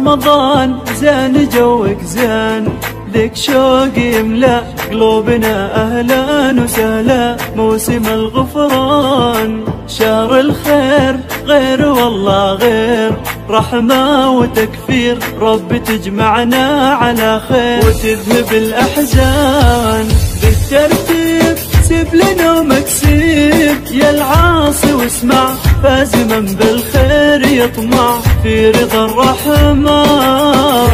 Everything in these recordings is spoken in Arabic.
رمضان زين جوك زين، لك شوق يملأ قلوبنا أهلا وسهلا. موسم الغفران شهر الخير، غير والله غير، رحمة وتكفير، رب تجمعنا على خير وتذهب الأحزان. بالترتيب سيب لنا مكسيب يا العاصي واسمع، فاز من بالخير يطمع في رضا الرحمن.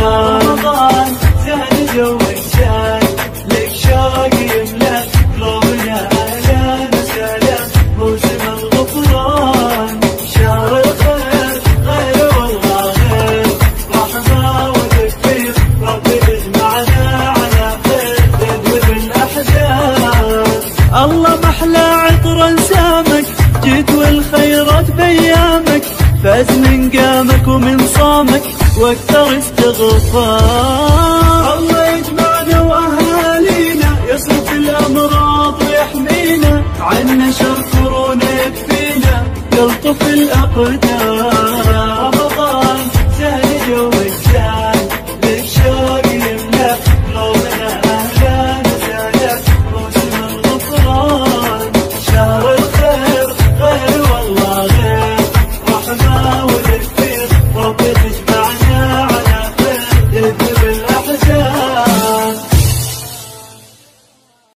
يا رمضان زين جوك زين، لك شوق يملأ قلوبنا أهلا وسهلا. موسم الغفران شهر الخير، غير والله غير، رحمة وتكفير، رب يجمعنا على خير تذهب الأحزان. الله محلى عطر سامك، جيت والخيرات بيامك، فاز من قامك ومن صامك واكثر استغفار. الله يجمعنا واهالينا، يصرف الامراض ويحمينا، عنا شر كورونا يكفينا، يلطف الاقدار.